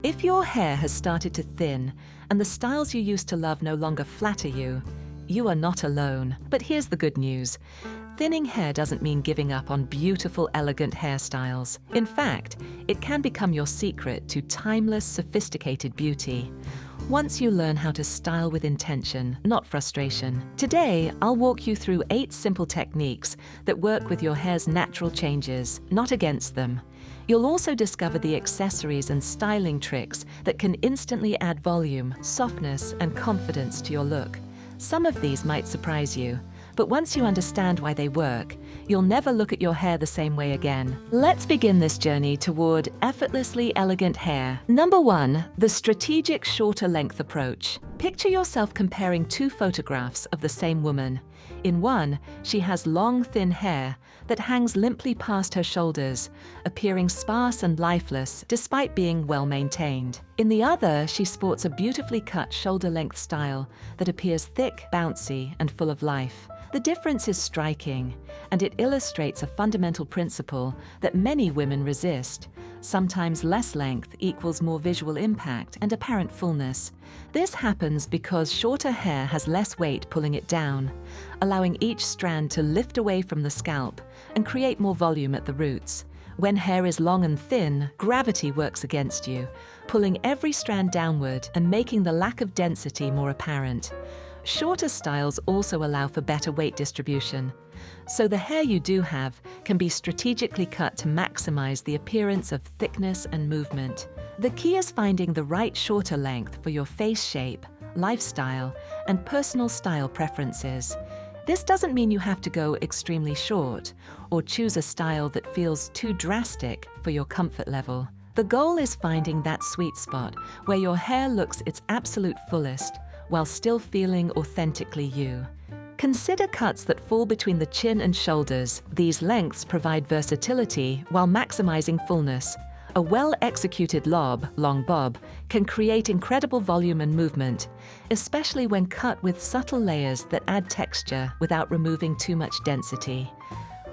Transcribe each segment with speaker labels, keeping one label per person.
Speaker 1: If your hair has started to thin and the styles you used to love no longer flatter you, you are not alone. But here's the good news. Thinning hair doesn't mean giving up on beautiful, elegant hairstyles. In fact, it can become your secret to timeless, sophisticated beauty. Once you learn how to style with intention, not frustration. Today, I'll walk you through 8 simple techniques that work with your hair's natural changes, not against them. You'll also discover the accessories and styling tricks that can instantly add volume, softness, and confidence to your look. Some of these might surprise you, but once you understand why they work, you'll never look at your hair the same way again. Let's begin this journey toward effortlessly elegant hair. Number 1, the strategic shorter length approach. Picture yourself comparing 2 photographs of the same woman. In one, she has long, thin hair that hangs limply past her shoulders, appearing sparse and lifeless despite being well maintained. In the other, she sports a beautifully cut shoulder-length style that appears thick, bouncy, and full of life. The difference is striking, and it illustrates a fundamental principle that many women resist. Sometimes less length equals more visual impact and apparent fullness. This happens because shorter hair has less weight pulling it down, allowing each strand to lift away from the scalp and create more volume at the roots. When hair is long and thin, gravity works against you, pulling every strand downward and making the lack of density more apparent. Shorter styles also allow for better weight distribution, so the hair you do have can be strategically cut to maximize the appearance of thickness and movement. The key is finding the right shorter length for your face shape, lifestyle, and personal style preferences. This doesn't mean you have to go extremely short or choose a style that feels too drastic for your comfort level. The goal is finding that sweet spot where your hair looks its absolute fullest, while still feeling authentically you. Consider cuts that fall between the chin and shoulders. These lengths provide versatility while maximizing fullness. A well-executed lob, long bob, can create incredible volume and movement, especially when cut with subtle layers that add texture without removing too much density.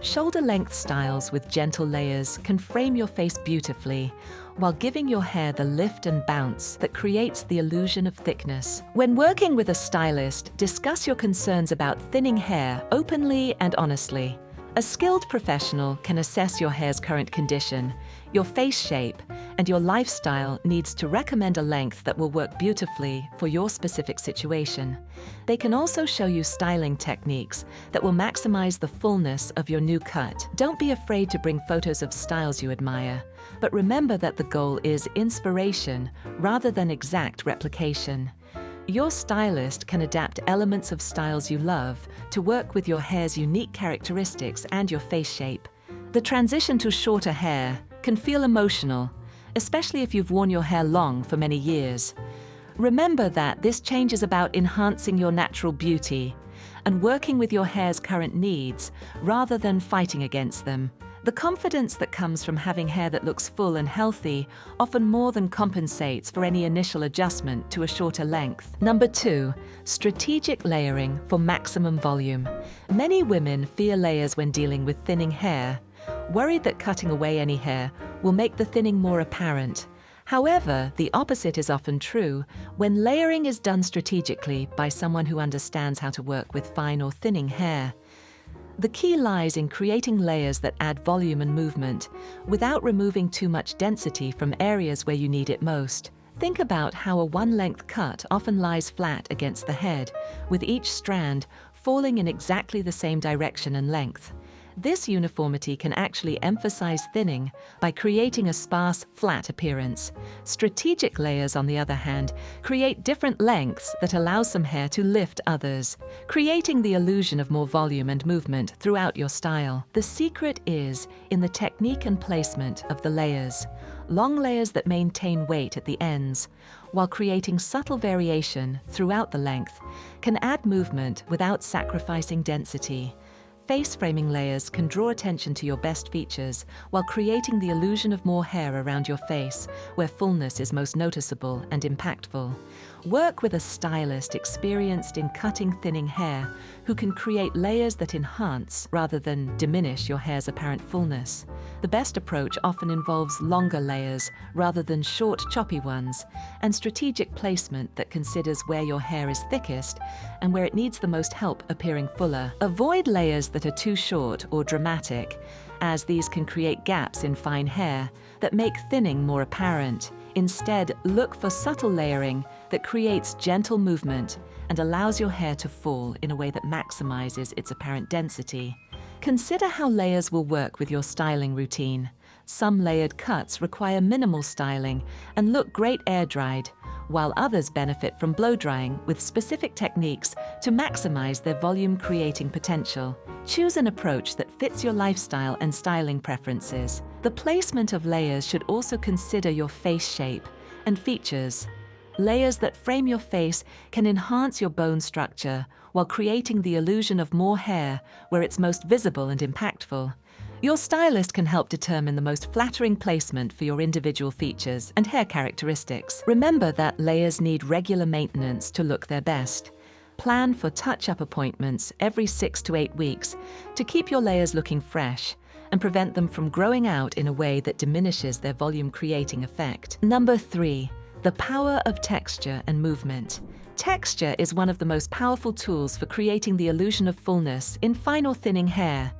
Speaker 1: Shoulder-length styles with gentle layers can frame your face beautifully, while giving your hair the lift and bounce that creates the illusion of thickness. When working with a stylist, discuss your concerns about thinning hair openly and honestly. A skilled professional can assess your hair's current condition, your face shape, and your lifestyle needs to recommend a length that will work beautifully for your specific situation. They can also show you styling techniques that will maximize the fullness of your new cut. Don't be afraid to bring photos of styles you admire, but remember that the goal is inspiration rather than exact replication. Your stylist can adapt elements of styles you love to work with your hair's unique characteristics and your face shape. The transition to shorter hair can feel emotional, especially if you've worn your hair long for many years. Remember that this change is about enhancing your natural beauty and working with your hair's current needs rather than fighting against them. The confidence that comes from having hair that looks full and healthy often more than compensates for any initial adjustment to a shorter length. Number 2, strategic layering for maximum volume. Many women fear layers when dealing with thinning hair, worried that cutting away any hair will make the thinning more apparent. However, the opposite is often true when layering is done strategically by someone who understands how to work with fine or thinning hair. The key lies in creating layers that add volume and movement without removing too much density from areas where you need it most. Think about how a one-length cut often lies flat against the head, with each strand falling in exactly the same direction and length. This uniformity can actually emphasize thinning by creating a sparse, flat appearance. Strategic layers, on the other hand, create different lengths that allow some hair to lift others, creating the illusion of more volume and movement throughout your style. The secret is in the technique and placement of the layers. Long layers that maintain weight at the ends, while creating subtle variation throughout the length, can add movement without sacrificing density. Face-framing layers can draw attention to your best features while creating the illusion of more hair around your face, where fullness is most noticeable and impactful. Work with a stylist experienced in cutting thinning hair who can create layers that enhance rather than diminish your hair's apparent fullness. The best approach often involves longer layers rather than short, choppy ones, and strategic placement that considers where your hair is thickest and where it needs the most help appearing fuller. Avoid layers that are too short or dramatic, as these can create gaps in fine hair that make thinning more apparent. Instead, look for subtle layering that creates gentle movement and allows your hair to fall in a way that maximizes its apparent density. Consider how layers will work with your styling routine. Some layered cuts require minimal styling and look great air-dried, while others benefit from blow-drying with specific techniques to maximize their volume-creating potential. Choose an approach that fits your lifestyle and styling preferences. The placement of layers should also consider your face shape and features. Layers that frame your face can enhance your bone structure while creating the illusion of more hair where it's most visible and impactful. Your stylist can help determine the most flattering placement for your individual features and hair characteristics. Remember that layers need regular maintenance to look their best. Plan for touch-up appointments every 6 to 8 weeks to keep your layers looking fresh and prevent them from growing out in a way that diminishes their volume-creating effect. Number 3. The power of texture and movement. Texture is one of the most powerful tools for creating the illusion of fullness in fine or thinning hair.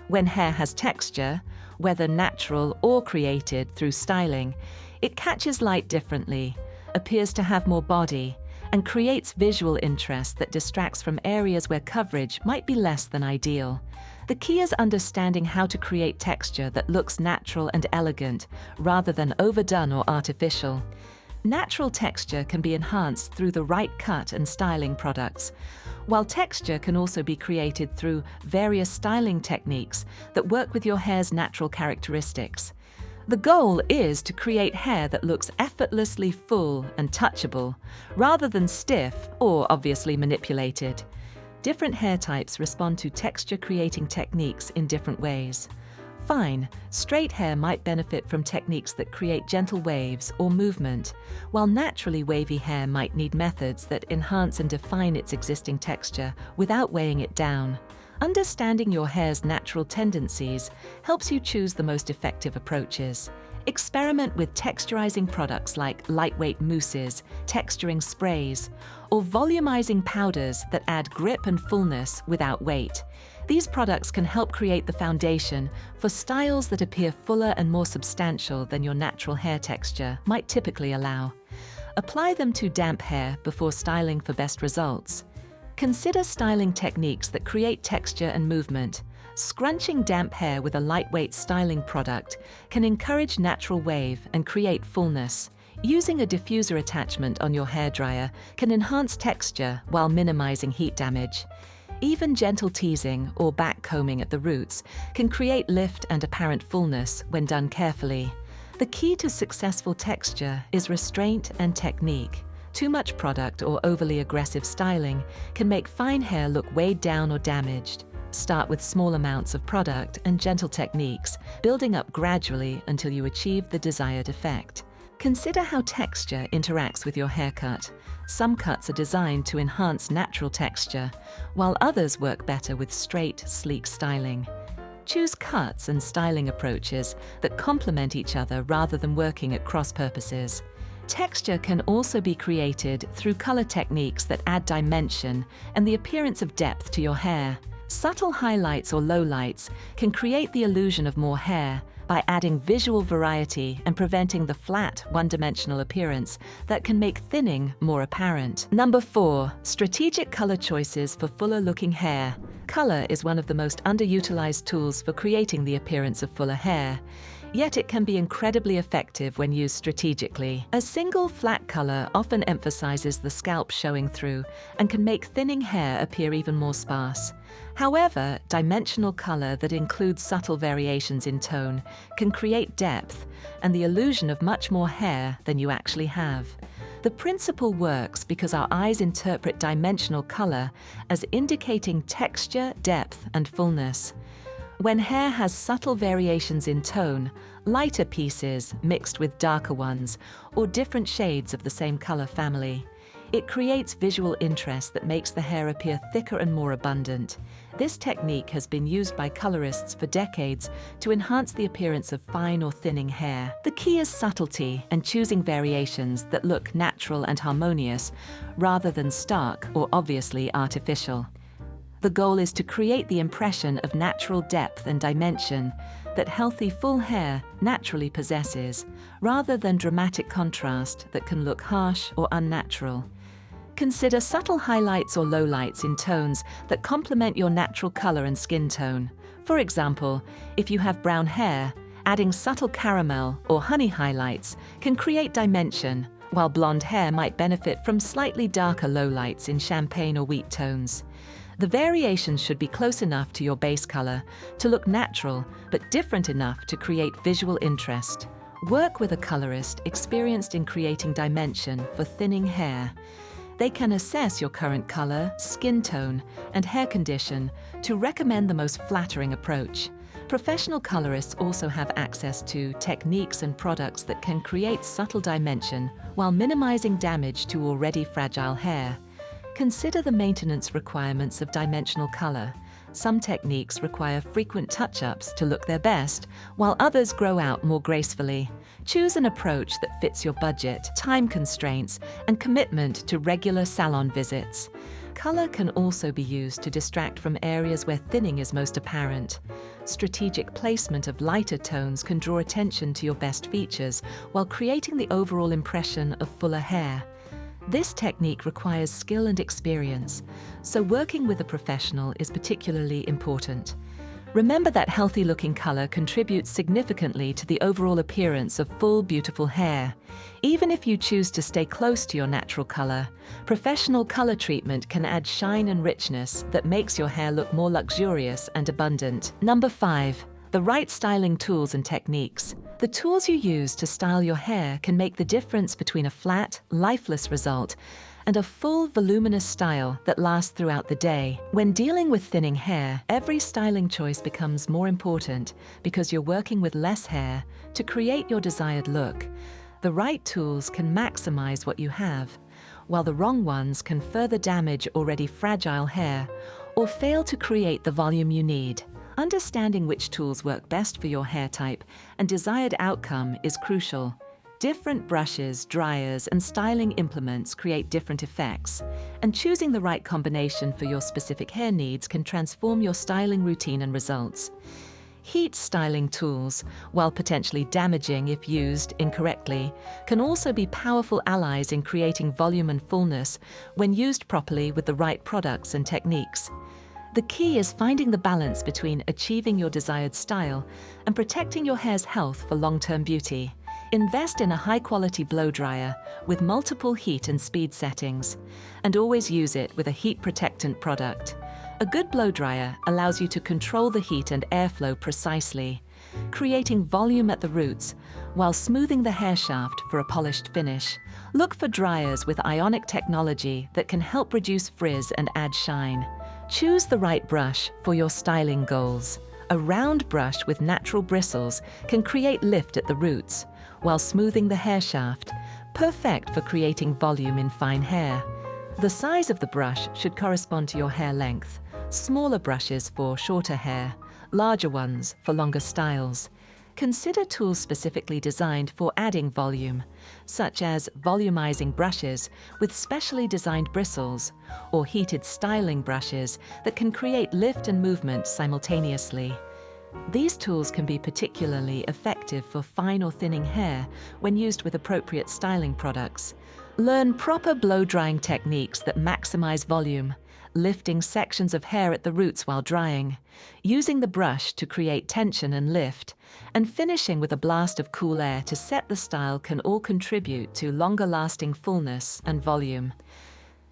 Speaker 1: When hair has texture, whether natural or created through styling, it catches light differently, appears to have more body, and creates visual interest that distracts from areas where coverage might be less than ideal. The key is understanding how to create texture that looks natural and elegant, rather than overdone or artificial. Natural texture can be enhanced through the right cut and styling products, while texture can also be created through various styling techniques that work with your hair's natural characteristics. The goal is to create hair that looks effortlessly full and touchable, rather than stiff or obviously manipulated. Different hair types respond to texture-creating techniques in different ways. Fine, straight hair might benefit from techniques that create gentle waves or movement, while naturally wavy hair might need methods that enhance and define its existing texture without weighing it down. Understanding your hair's natural tendencies helps you choose the most effective approaches. Experiment with texturizing products like lightweight mousses, texturing sprays, or volumizing powders that add grip and fullness without weight. These products can help create the foundation for styles that appear fuller and more substantial than your natural hair texture might typically allow. Apply them to damp hair before styling for best results. Consider styling techniques that create texture and movement. Scrunching damp hair with a lightweight styling product can encourage natural wave and create fullness. Using a diffuser attachment on your hairdryer can enhance texture while minimizing heat damage. Even gentle teasing or back combing at the roots can create lift and apparent fullness when done carefully. The key to successful texture is restraint and technique. Too much product or overly aggressive styling can make fine hair look weighed down or damaged. Start with small amounts of product and gentle techniques, building up gradually until you achieve the desired effect. Consider how texture interacts with your haircut. Some cuts are designed to enhance natural texture, while others work better with straight, sleek styling. Choose cuts and styling approaches that complement each other rather than working at cross purposes. Texture can also be created through color techniques that add dimension and the appearance of depth to your hair. Subtle highlights or lowlights can create the illusion of more hair by adding visual variety and preventing the flat, one-dimensional appearance that can make thinning more apparent. Number 4, strategic color choices for fuller-looking hair. Color is one of the most underutilized tools for creating the appearance of fuller hair. Yet it can be incredibly effective when used strategically. A single flat color often emphasizes the scalp showing through and can make thinning hair appear even more sparse. However, dimensional color that includes subtle variations in tone can create depth and the illusion of much more hair than you actually have. The principle works because our eyes interpret dimensional color as indicating texture, depth, and fullness. When hair has subtle variations in tone, lighter pieces mixed with darker ones, or different shades of the same color family, it creates visual interest that makes the hair appear thicker and more abundant. This technique has been used by colorists for decades to enhance the appearance of fine or thinning hair. The key is subtlety and choosing variations that look natural and harmonious, rather than stark or obviously artificial. The goal is to create the impression of natural depth and dimension that healthy full hair naturally possesses, rather than dramatic contrast that can look harsh or unnatural. Consider subtle highlights or lowlights in tones that complement your natural color and skin tone. For example, if you have brown hair, adding subtle caramel or honey highlights can create dimension, while blonde hair might benefit from slightly darker lowlights in champagne or wheat tones. The variations should be close enough to your base color to look natural, but different enough to create visual interest. Work with a colorist experienced in creating dimension for thinning hair. They can assess your current color, skin tone, and hair condition to recommend the most flattering approach. Professional colorists also have access to techniques and products that can create subtle dimension while minimizing damage to already fragile hair. Consider the maintenance requirements of dimensional color. Some techniques require frequent touch-ups to look their best, while others grow out more gracefully. Choose an approach that fits your budget, time constraints, and commitment to regular salon visits. Color can also be used to distract from areas where thinning is most apparent. Strategic placement of lighter tones can draw attention to your best features while creating the overall impression of fuller hair. This technique requires skill and experience, so working with a professional is particularly important. Remember that healthy-looking color contributes significantly to the overall appearance of full, beautiful hair. Even if you choose to stay close to your natural color, professional color treatment can add shine and richness that makes your hair look more luxurious and abundant. Number 5. The right styling tools and techniques. The tools you use to style your hair can make the difference between a flat, lifeless result and a full, voluminous style that lasts throughout the day. When dealing with thinning hair, every styling choice becomes more important because you're working with less hair to create your desired look. The right tools can maximize what you have, while the wrong ones can further damage already fragile hair or fail to create the volume you need. Understanding which tools work best for your hair type and desired outcome is crucial. Different brushes, dryers, and styling implements create different effects, and choosing the right combination for your specific hair needs can transform your styling routine and results. Heat styling tools, while potentially damaging if used incorrectly, can also be powerful allies in creating volume and fullness when used properly with the right products and techniques. The key is finding the balance between achieving your desired style and protecting your hair's health for long-term beauty. Invest in a high-quality blow dryer with multiple heat and speed settings, and always use it with a heat protectant product. A good blow dryer allows you to control the heat and airflow precisely, creating volume at the roots while smoothing the hair shaft for a polished finish. Look for dryers with ionic technology that can help reduce frizz and add shine. Choose the right brush for your styling goals. A round brush with natural bristles can create lift at the roots, while smoothing the hair shaft, perfect for creating volume in fine hair. The size of the brush should correspond to your hair length. Smaller brushes for shorter hair, larger ones for longer styles. Consider tools specifically designed for adding volume, such as volumizing brushes with specially designed bristles, or heated styling brushes that can create lift and movement simultaneously. These tools can be particularly effective for fine or thinning hair when used with appropriate styling products. Learn proper blow-drying techniques that maximize volume, lifting sections of hair at the roots while drying, using the brush to create tension and lift, and finishing with a blast of cool air to set the style can all contribute to longer-lasting fullness and volume.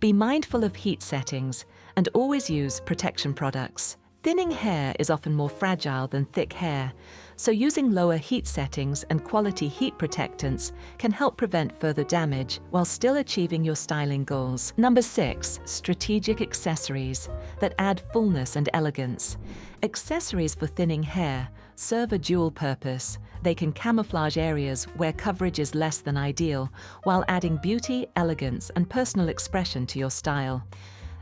Speaker 1: Be mindful of heat settings and always use protection products. Thinning hair is often more fragile than thick hair, so using lower heat settings and quality heat protectants can help prevent further damage while still achieving your styling goals. Number 6, strategic accessories that add fullness and elegance. Accessories for thinning hair serve a dual purpose. They can camouflage areas where coverage is less than ideal, while adding beauty, elegance, and personal expression to your style.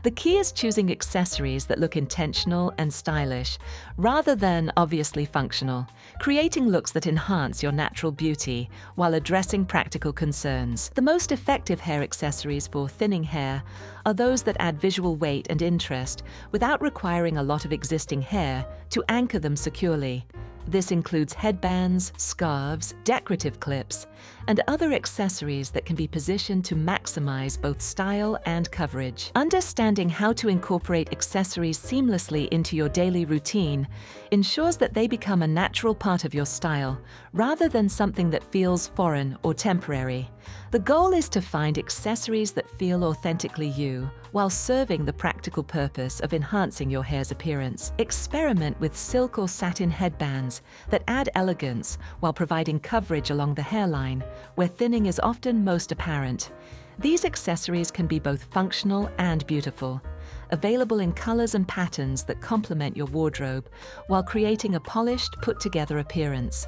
Speaker 1: The key is choosing accessories that look intentional and stylish, rather than obviously functional, creating looks that enhance your natural beauty while addressing practical concerns. The most effective hair accessories for thinning hair are those that add visual weight and interest without requiring a lot of existing hair to anchor them securely. This includes headbands, scarves, decorative clips, and other accessories that can be positioned to maximize both style and coverage. Understanding how to incorporate accessories seamlessly into your daily routine ensures that they become a natural part of your style, rather than something that feels foreign or temporary. The goal is to find accessories that feel authentically you, while serving the practical purpose of enhancing your hair's appearance. Experiment with silk or satin headbands that add elegance while providing coverage along the hairline, where thinning is often most apparent. These accessories can be both functional and beautiful, available in colors and patterns that complement your wardrobe while creating a polished, put-together appearance.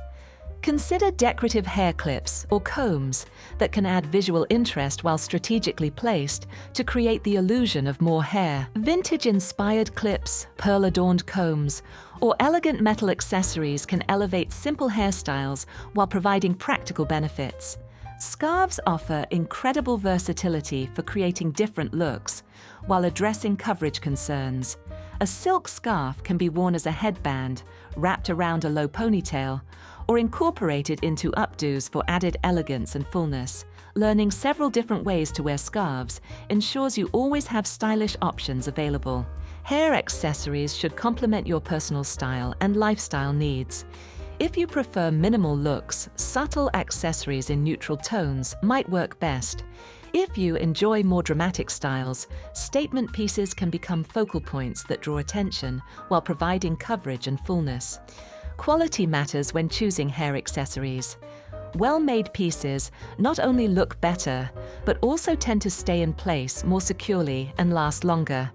Speaker 1: Consider decorative hair clips or combs that can add visual interest while strategically placed to create the illusion of more hair. Vintage-inspired clips, pearl-adorned combs, or elegant metal accessories can elevate simple hairstyles while providing practical benefits. Scarves offer incredible versatility for creating different looks while addressing coverage concerns. A silk scarf can be worn as a headband, wrapped around a low ponytail, or incorporated into updos for added elegance and fullness. Learning several different ways to wear scarves ensures you always have stylish options available. Hair accessories should complement your personal style and lifestyle needs. If you prefer minimal looks, subtle accessories in neutral tones might work best. If you enjoy more dramatic styles, statement pieces can become focal points that draw attention while providing coverage and fullness. Quality matters when choosing hair accessories. Well-made pieces not only look better, but also tend to stay in place more securely and last longer.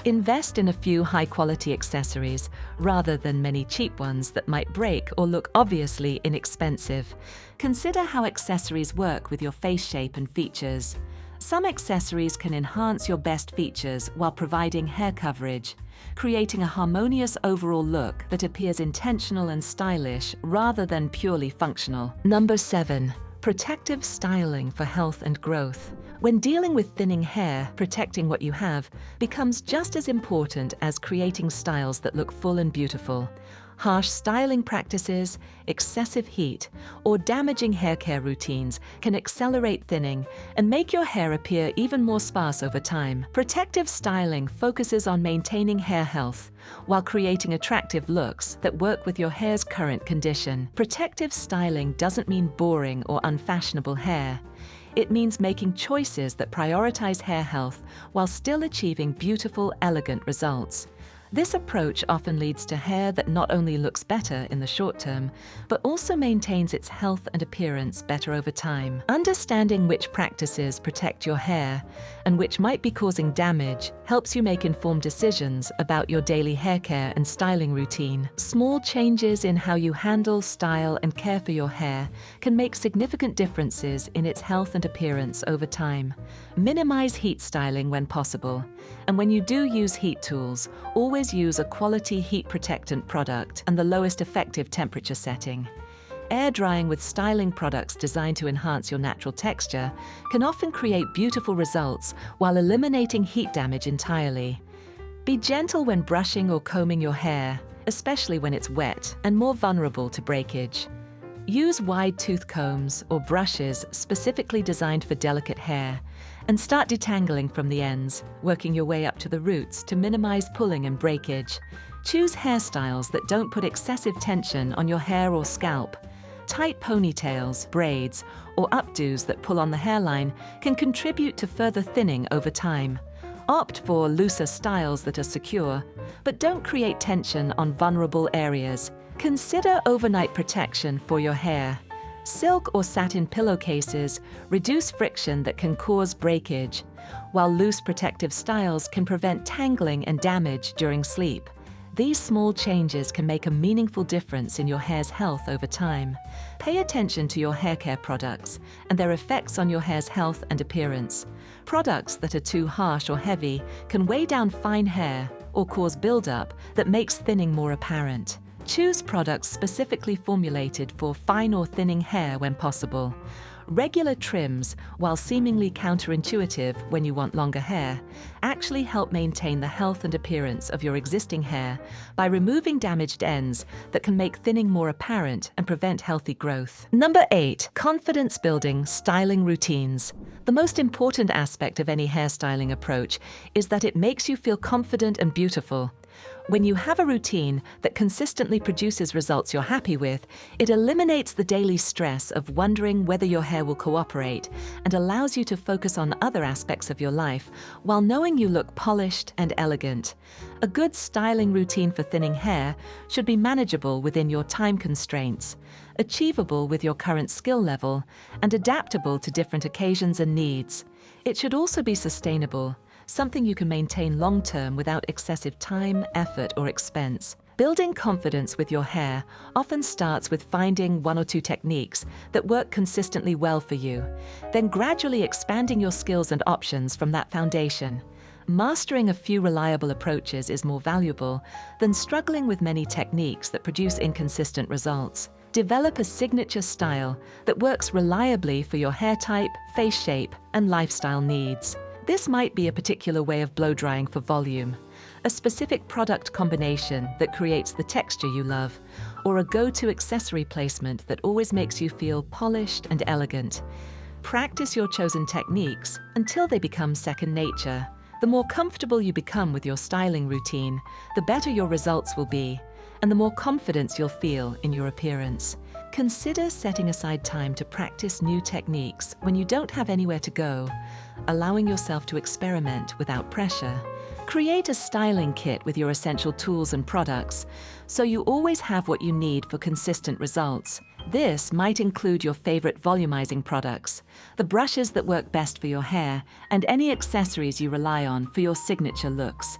Speaker 1: Invest in a few high-quality accessories rather than many cheap ones that might break or look obviously inexpensive. Consider how accessories work with your face shape and features. Some accessories can enhance your best features while providing hair coverage, creating a harmonious overall look that appears intentional and stylish rather than purely functional. Number 7. Protective styling for health and growth. When dealing with thinning hair, protecting what you have becomes just as important as creating styles that look full and beautiful. Harsh styling practices, excessive heat, or damaging hair care routines can accelerate thinning and make your hair appear even more sparse over time. Protective styling focuses on maintaining hair health while creating attractive looks that work with your hair's current condition. Protective styling doesn't mean boring or unfashionable hair. It means making choices that prioritize hair health while still achieving beautiful, elegant results. This approach often leads to hair that not only looks better in the short term, but also maintains its health and appearance better over time. Understanding which practices protect your hair and which might be causing damage helps you make informed decisions about your daily hair care and styling routine. Small changes in how you handle, style, and care for your hair can make significant differences in its health and appearance over time. Minimize heat styling when possible, and when you do use heat tools, always use a quality heat protectant product and the lowest effective temperature setting. Air drying with styling products designed to enhance your natural texture can often create beautiful results while eliminating heat damage entirely. Be gentle when brushing or combing your hair, especially when it's wet and more vulnerable to breakage. Use wide tooth combs or brushes specifically designed for delicate hair, and start detangling from the ends, working your way up to the roots to minimize pulling and breakage. Choose hairstyles that don't put excessive tension on your hair or scalp. Tight ponytails, braids, or updos that pull on the hairline can contribute to further thinning over time. Opt for looser styles that are secure, but don't create tension on vulnerable areas. Consider overnight protection for your hair. Silk or satin pillowcases reduce friction that can cause breakage, while loose protective styles can prevent tangling and damage during sleep. These small changes can make a meaningful difference in your hair's health over time. Pay attention to your hair care products and their effects on your hair's health and appearance. Products that are too harsh or heavy can weigh down fine hair or cause buildup that makes thinning more apparent. Choose products specifically formulated for fine or thinning hair when possible. Regular trims, while seemingly counterintuitive when you want longer hair, actually help maintain the health and appearance of your existing hair by removing damaged ends that can make thinning more apparent and prevent healthy growth. Number 8, confidence-building styling routines. The most important aspect of any hairstyling approach is that it makes you feel confident and beautiful. When you have a routine that consistently produces results you're happy with, it eliminates the daily stress of wondering whether your hair will cooperate and allows you to focus on other aspects of your life while knowing you look polished and elegant. A good styling routine for thinning hair should be manageable within your time constraints, achievable with your current skill level, and adaptable to different occasions and needs. It should also be sustainable, something you can maintain long-term without excessive time, effort, or expense. Building confidence with your hair often starts with finding one or two techniques that work consistently well for you, then gradually expanding your skills and options from that foundation. Mastering a few reliable approaches is more valuable than struggling with many techniques that produce inconsistent results. Develop a signature style that works reliably for your hair type, face shape, and lifestyle needs. This might be a particular way of blow drying for volume, a specific product combination that creates the texture you love, or a go-to accessory placement that always makes you feel polished and elegant. Practice your chosen techniques until they become second nature. The more comfortable you become with your styling routine, the better your results will be, and the more confidence you'll feel in your appearance. Consider setting aside time to practice new techniques when you don't have anywhere to go, allowing yourself to experiment without pressure. Create a styling kit with your essential tools and products, so you always have what you need for consistent results. This might include your favorite volumizing products, the brushes that work best for your hair, and any accessories you rely on for your signature looks.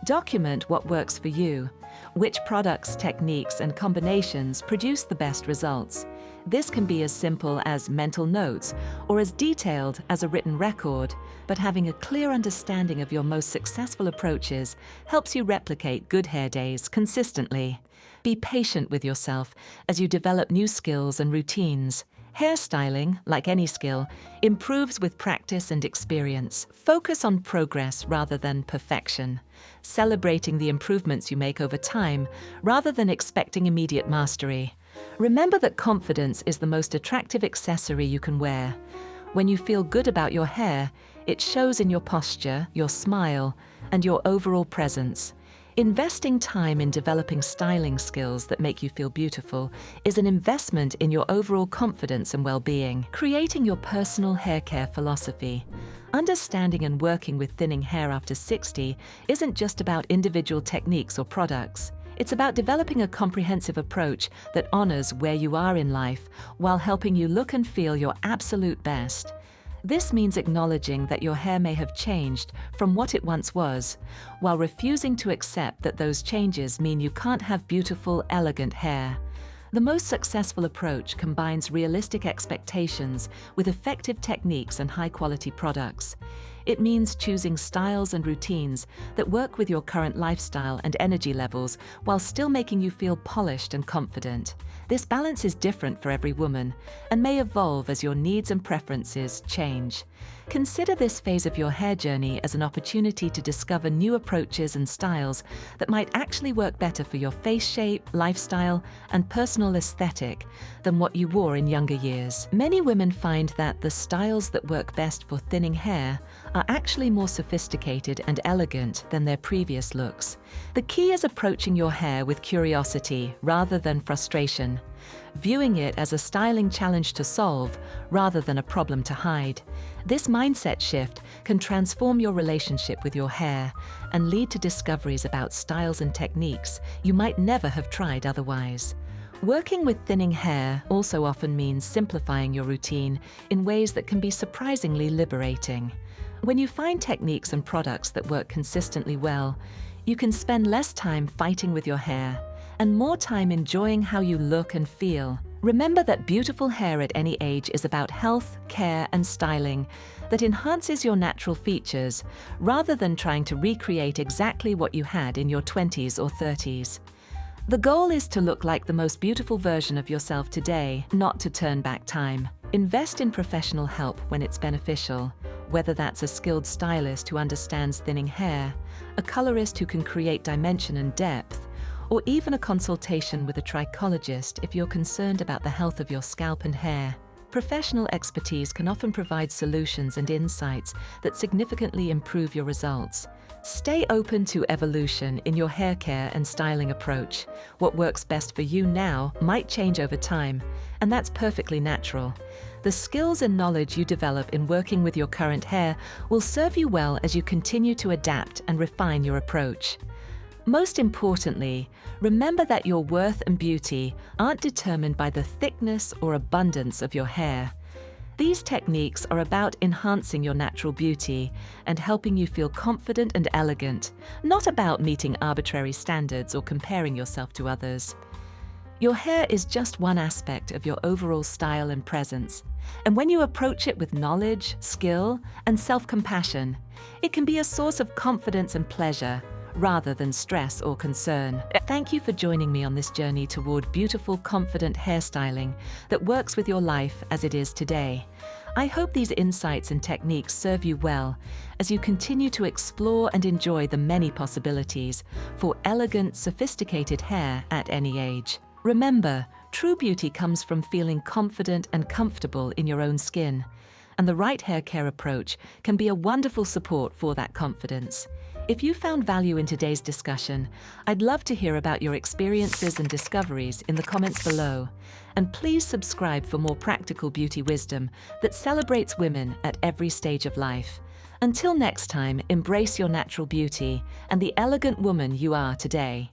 Speaker 1: Document what works for you, which products, techniques, and combinations produce the best results. This can be as simple as mental notes or as detailed as a written record, but having a clear understanding of your most successful approaches helps you replicate good hair days consistently. Be patient with yourself as you develop new skills and routines. Hairstyling, like any skill, improves with practice and experience. Focus on progress rather than perfection, celebrating the improvements you make over time rather than expecting immediate mastery. Remember that confidence is the most attractive accessory you can wear. When you feel good about your hair, it shows in your posture, your smile, and your overall presence. Investing time in developing styling skills that make you feel beautiful is an investment in your overall confidence and well-being. Creating your personal hair care philosophy. Understanding and working with thinning hair after 60 isn't just about individual techniques or products. It's about developing a comprehensive approach that honors where you are in life while helping you look and feel your absolute best. This means acknowledging that your hair may have changed from what it once was, while refusing to accept that those changes mean you can't have beautiful, elegant hair. The most successful approach combines realistic expectations with effective techniques and high-quality products. It means choosing styles and routines that work with your current lifestyle and energy levels while still making you feel polished and confident. This balance is different for every woman and may evolve as your needs and preferences change. Consider this phase of your hair journey as an opportunity to discover new approaches and styles that might actually work better for your face shape, lifestyle, and personal aesthetic than what you wore in younger years. Many women find that the styles that work best for thinning hair are actually more sophisticated and elegant than their previous looks. The key is approaching your hair with curiosity rather than frustration, viewing it as a styling challenge to solve rather than a problem to hide. This mindset shift can transform your relationship with your hair and lead to discoveries about styles and techniques you might never have tried otherwise. Working with thinning hair also often means simplifying your routine in ways that can be surprisingly liberating. When you find techniques and products that work consistently well, you can spend less time fighting with your hair and more time enjoying how you look and feel. Remember that beautiful hair at any age is about health, care, and styling that enhances your natural features rather than trying to recreate exactly what you had in your 20s or 30s. The goal is to look like the most beautiful version of yourself today, not to turn back time. Invest in professional help when it's beneficial, whether that's a skilled stylist who understands thinning hair, a colorist who can create dimension and depth, or even a consultation with a trichologist if you're concerned about the health of your scalp and hair. Professional expertise can often provide solutions and insights that significantly improve your results. Stay open to evolution in your hair care and styling approach. What works best for you now might change over time, and that's perfectly natural. The skills and knowledge you develop in working with your current hair will serve you well as you continue to adapt and refine your approach. Most importantly, remember that your worth and beauty aren't determined by the thickness or abundance of your hair. These techniques are about enhancing your natural beauty and helping you feel confident and elegant, not about meeting arbitrary standards or comparing yourself to others. Your hair is just one aspect of your overall style and presence, and when you approach it with knowledge, skill, and self-compassion, it can be a source of confidence and pleasure rather than stress or concern. Thank you for joining me on this journey toward beautiful, confident hairstyling that works with your life as it is today. I hope these insights and techniques serve you well as you continue to explore and enjoy the many possibilities for elegant, sophisticated hair at any age. Remember, true beauty comes from feeling confident and comfortable in your own skin, and the right hair care approach can be a wonderful support for that confidence. If you found value in today's discussion, I'd love to hear about your experiences and discoveries in the comments below. And please subscribe for more practical beauty wisdom that celebrates women at every stage of life. Until next time, embrace your natural beauty and the elegant woman you are today.